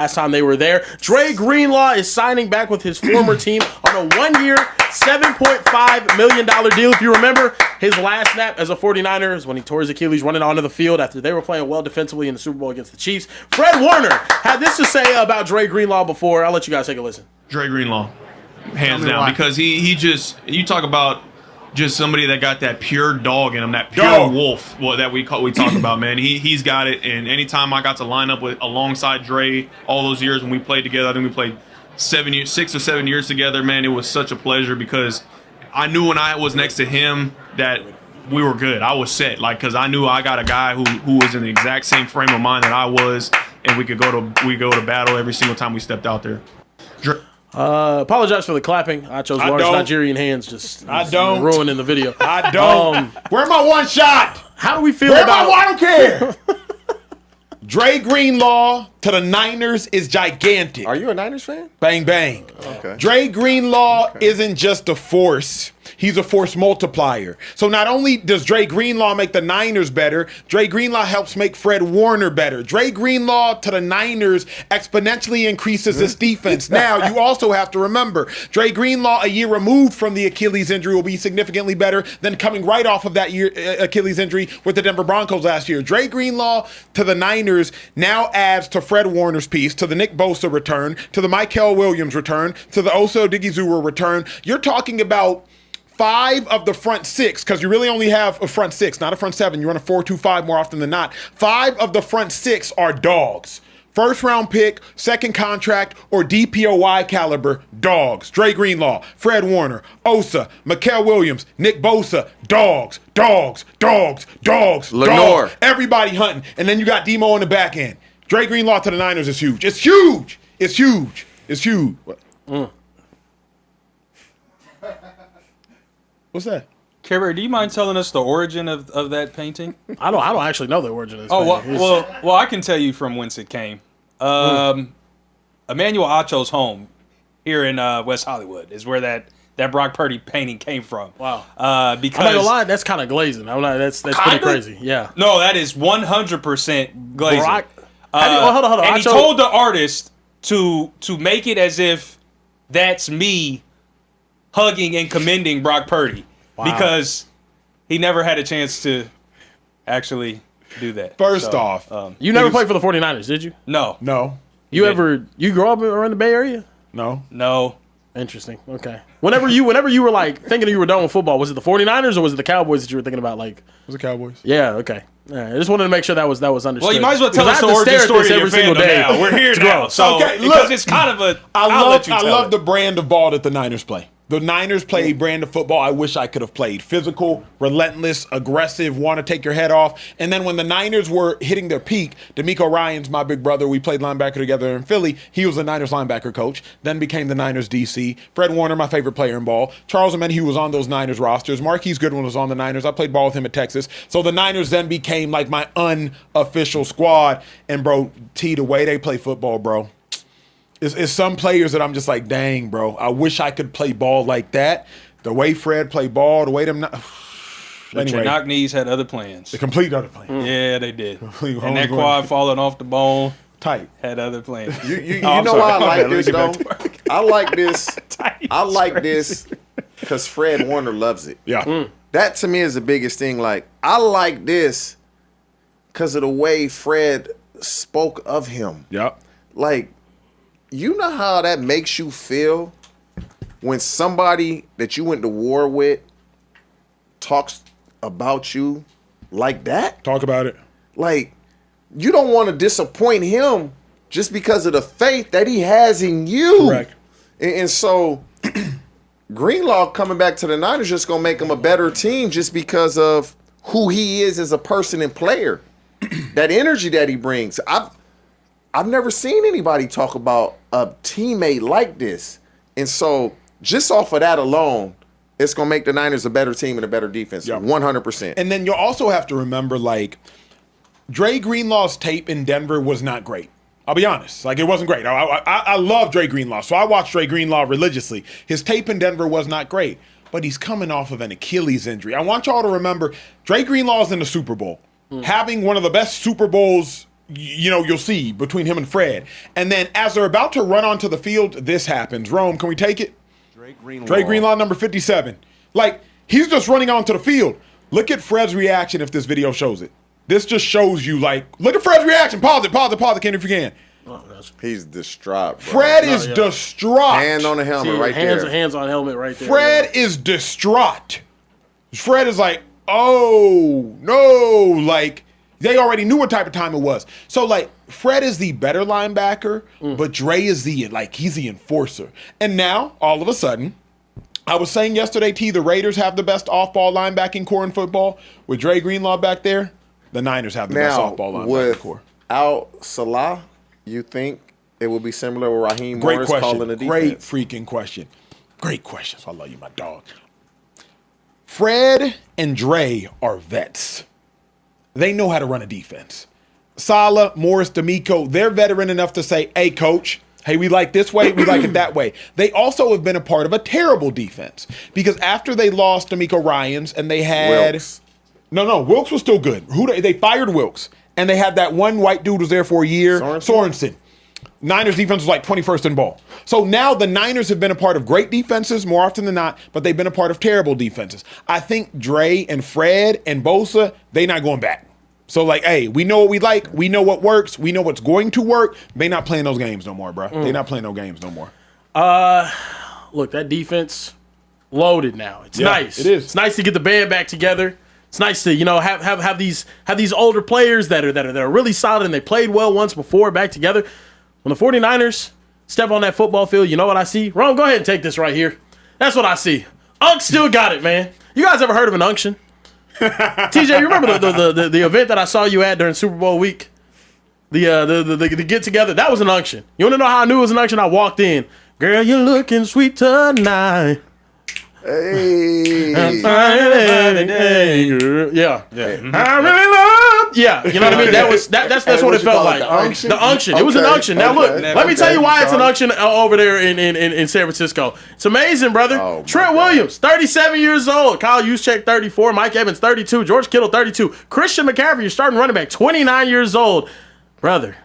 last time they were there. Dre Greenlaw is signing back with his former team on a 1-year, $7.5 million deal. If you remember, his last snap as a 49er is when he tore his Achilles running onto the field after they were playing well defensively in the Super Bowl against the Chiefs. Fred Warner had this to say about Dre Greenlaw before. I'll let you guys take a listen. Dre Greenlaw, hands down, because he just, you talk about just somebody that got that pure dog in him, that pure wolf that we talk about, man. He's got it, and anytime I got to line up alongside Dre all those years when we played together, I think we played 6 or 7 years together, man. It was such a pleasure because I knew when I was next to him that we were good. I was set, because I knew I got a guy who was in the exact same frame of mind that I was, and we could go to battle every single time we stepped out there. Apologize for the clapping. Acho's large Nigerian hands just ruining the video. I don't. Where my one shot? How do we feel Where about? I don't care. Dre Greenlaw to the Niners is gigantic. Are you a Niners fan? Bang, bang. Okay. Dre Greenlaw isn't just a force. He's a force multiplier. So not only does Dre Greenlaw make the Niners better, Dre Greenlaw helps make Fred Warner better. Dre Greenlaw to the Niners exponentially increases this defense. Now, you also have to remember, Dre Greenlaw, a year removed from the Achilles injury, will be significantly better than coming right off of that Achilles injury with the Denver Broncos last year. Dre Greenlaw to the Niners now adds to Fred Warner's piece, to the Nick Bosa return, to the Mykel Williams return, to the Osa Odigizua return. You're talking about 5 of the front 6, because you really only have a front 6, not a front 7. You run a 4-2-5 more often than not. 5 of the front 6 are dogs. First round pick, second contract, or DPOY caliber dogs. Dre Greenlaw, Fred Warner, Osa, Mykel Williams, Nick Bosa, dogs. Lenore. Dogs. Everybody hunting. And then you got Demo on the back end. Dre Greenlaw to the Niners is huge. It's huge. It's huge. It's huge. What's that? Kerber, do you mind telling us the origin of that painting? I don't actually know the origin of this. Well, I can tell you from whence it came. Emmanuel Acho's home here in West Hollywood is where that Brock Purdy painting came from. Wow. Because I'm not gonna lie, that's kind of glazing. That's pretty crazy. Yeah. No, that is 100% glazing. Brock, hold on. And he told the artist to make it as if that's me hugging and commending Brock Purdy. Wow. Because he never had a chance to actually do that. First off, you never played for the 49ers, did you? No. You grew up around the Bay Area? No. Interesting. Okay. Whenever you were like thinking you were done with football, was it the 49ers or was it the Cowboys that you were thinking about? Like, it was the Cowboys. Yeah. Okay. All right. I just wanted to make sure that was understood. Well, you might as well tell us the origin story of your fandom now. We're here now, so because it's kind of a. I love the brand of ball that the Niners play. The Niners play a brand of football I wish I could have played. Physical, relentless, aggressive, want to take your head off. And then when the Niners were hitting their peak, D'Amico Ryans, my big brother, we played linebacker together in Philly. He was the Niners linebacker coach, then became the Niners DC. Fred Warner, my favorite player in ball. Charles Omenihu was on those Niners rosters. Marquise Goodwin was on the Niners. I played ball with him at Texas. So the Niners then became like my unofficial squad. And, bro, the way they play football, bro. It's some players that I'm just like, dang, bro, I wish I could play ball like that. The way Fred played ball, the way them. But your knock knees had other plans. The complete other plans. Yeah, they did. And that quad falling off the bone. Tight. Had other plans. You know why I like this, though? I like this. I like this because Fred Warner loves it. Yeah. That, to me, is the biggest thing. Like, I like this because of the way Fred spoke of him. Yep. Like, you know how that makes you feel when somebody that you went to war with talks about you like that? Talk about it. Like, you don't want to disappoint him just because of the faith that he has in you. Correct. And so Greenlaw coming back to the Niners just going to make him a better team just because of who he is as a person and player. That energy that he brings. I've never seen anybody talk about a teammate like this. And so just off of that alone, it's going to make the Niners a better team and a better defense. Yep. 100%. And then you'll also have to remember, like, Dre Greenlaw's tape in Denver was not great. I'll be honest. Like, it wasn't great. I love Dre Greenlaw, so I watched Dre Greenlaw religiously. His tape in Denver was not great, but he's coming off of an Achilles injury. I want y'all to remember, Dre Greenlaw's in the Super Bowl. Having one of the best Super Bowls you'll see between him and Fred. And then as they're about to run onto the field, this happens. Rome, can we take it? Dre Greenlaw, number 57. Like, he's just running onto the field. Look at Fred's reaction if this video shows it. This just shows you, like, look at Fred's reaction. Pause it, Ken, if you can. He's distraught, bro. Fred is distraught. Hand on the helmet right there. Hands on helmet right there. Fred is distraught. Fred is like, oh, no. Like, they already knew what type of time it was. So, like, Fred is the better linebacker, but Dre is he's the enforcer. And now, all of a sudden, I was saying yesterday, T, the Raiders have the best off-ball linebacking core in football. With Dre Greenlaw back there, the Niners have the best off-ball linebacking core. Without Salah, you think it will be similar with Raheem Morris calling the defense? Great freaking question. Great question. So I love you, my dog. Fred and Dre are vets. They know how to run a defense. Salah, Morris, D'Amico, they're veteran enough to say, hey, coach, hey, we like this way, we like it that way. They also have been a part of a terrible defense because after they lost D'Amico Ryans and they had Wilkes. No, Wilkes was still good. They fired Wilkes and they had that one white dude who was there for a year, Sorensen. Niners defense was like 21st in ball. So now the Niners have been a part of great defenses more often than not, but they've been a part of terrible defenses. I think Dre and Fred and Bosa, they not going back. So, like, hey, we know what we like. We know what works. We know what's going to work. They not playing those games no more, bro. They not playing no games no more. Look, that defense loaded now. It's nice. It is. It's nice to get the band back together. It's nice to have these older players that are really solid and they played well once before back together. When the 49ers step on that football field, you know what I see? Ron, go ahead and take this right here. That's what I see. Unk still got it, man. You guys ever heard of an unction? TJ, you remember the event that I saw you at during Super Bowl week? The get together? That was an unction. You want to know how I knew it was an unction? I walked in. Girl, you're looking sweet tonight. Hey. Yeah. I really love. Yeah, you know what I mean. That's what it felt like. The unction. It was an unction. Now look, let me tell you why it's an unction over there in San Francisco. It's amazing, brother. Trent Williams, 37 years old. Kyle Juszczyk, 34. Mike Evans, 32. George Kittle, 32. Christian McCaffrey, your starting running back, 29 years old, brother.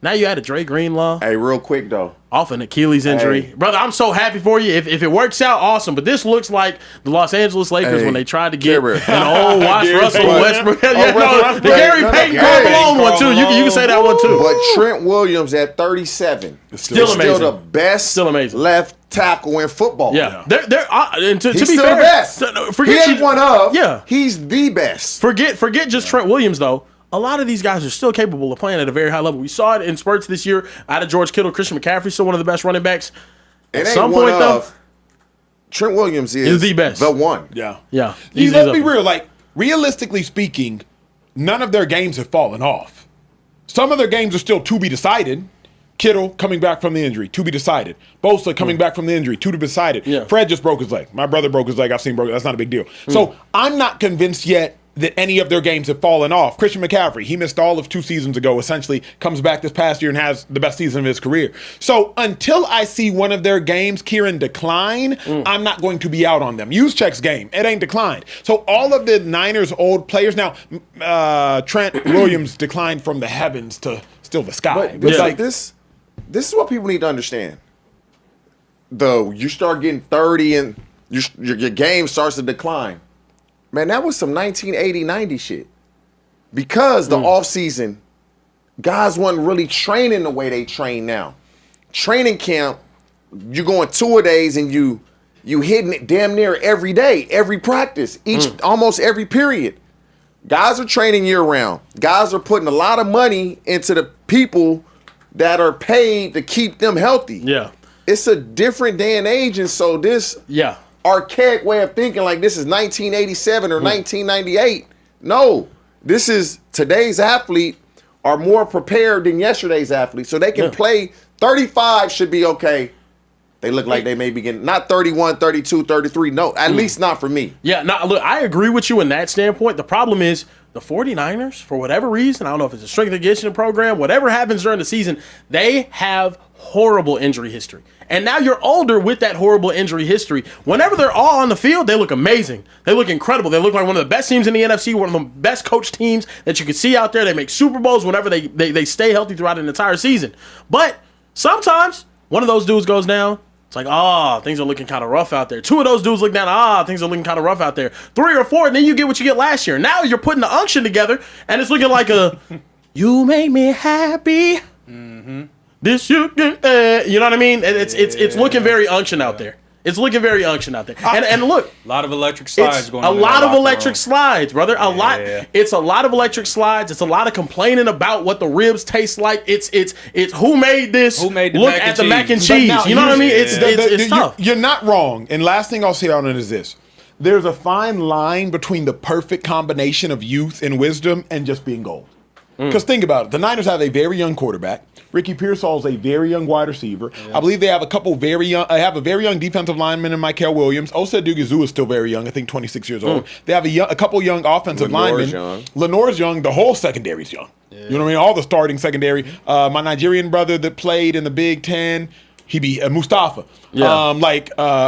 Now you had a Dre Greenlaw. Hey, real quick though. Off an Achilles injury. Hey. Brother, I'm so happy for you. If it works out, awesome. But this looks like the Los Angeles Lakers when they tried to get an old Wash Russell Westbrook. The Gary Payton Carmelo one too. You can say that one too. But Trent Williams at 37 still amazing. Still the best left tackle in football. Yeah. And to be still fair, the best. He ain't one of. Yeah. He's the best. Forget just Trent Williams though. A lot of these guys are still capable of playing at a very high level. We saw it in spurts this year out of George Kittle. Christian McCaffrey, still one of the best running backs. At some point, though, Trent Williams is the best. The one. Yeah. Let's be real. Like, realistically speaking, none of their games have fallen off. Some of their games are still to be decided. Kittle coming back from the injury, to be decided. Bosa coming back from the injury, to be decided. Yeah. Fred just broke his leg. My brother broke his leg. I've seen broken. That's not a big deal. So I'm not convinced yet that any of their games have fallen off. Christian McCaffrey, he missed all of 2 seasons ago, essentially, comes back this past year and has the best season of his career. So until I see one of their games, Kieran, decline, I'm not going to be out on them. Juszczyk's game, it ain't declined. So all of the Niners' old players, now, Trent Williams declined from the heavens to still the sky. But like this is what people need to understand. Though you start getting 30 and your game starts to decline. Man, that was some 1980, 90 shit. Because the offseason, guys wasn't really training the way they train now. Training camp, you going 2-a-days and you hitting it damn near every day, every practice, almost every period. Guys are training year round. Guys are putting a lot of money into the people that are paid to keep them healthy. Yeah. It's a different day and age, and so this archaic way of thinking like this is 1987 or 1998. No, this is today's athlete are more prepared than yesterday's athlete. So they can play 35 should be okay. They look like they may be getting not 31, 32, 33. No, at least not for me. Yeah, look, I agree with you in that standpoint. The problem is the 49ers, for whatever reason, I don't know if it's a strength and conditioning program, whatever happens during the season, they have horrible injury history. And now you're older with that horrible injury history. Whenever they're all on the field, they look amazing. They look incredible. They look like one of the best teams in the NFC, one of the best coached teams that you can see out there. They make Super Bowls whenever they stay healthy throughout an entire season. But sometimes one of those dudes goes down. It's like, things are looking kind of rough out there. Two of those dudes look down. Things are looking kind of rough out there. 3 or 4, and then you get what you get last year. Now you're putting the unction together, and it's looking like you make me happy. Mm-hmm. This you know what I mean? It's looking very unction out there. It's looking very unction out there. And look, a lot of electric slides going on. A lot of electric slides, brother. It's a lot of electric slides. It's a lot of complaining about what the ribs taste like. It's who made this? Who made the look mac and at the cheese? mac and cheese. Now, you know what I mean? It's tough. You're not wrong. And last thing I'll say on it is this. There's a fine line between the perfect combination of youth and wisdom and just being gold. Because think about it. The Niners have a very young quarterback. Ricky Pearsall is a very young wide receiver. Yeah. I believe they have a couple very young. I have a very young defensive lineman in Michael Williams. Osa Odighizuwa is still very young. I think 26 years old. They have a couple young offensive linemen. Lenore's young. The whole secondary's young. Yeah. You know what I mean? All the starting secondary. My Nigerian brother that played in the Big Ten. He be Mustafa. Yeah.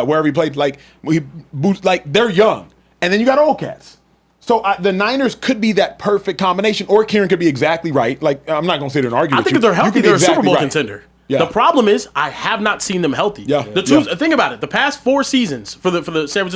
Wherever he played, they're young, and then you got old cats. So the Niners could be that perfect combination, or Kieran could be exactly right. Like, I'm not going to sit here and argue with you. I think if they're healthy, they're a Super Bowl contender. Yeah. The problem is I have not seen them healthy. Yeah. Think about it. The past 4 seasons for the San Francisco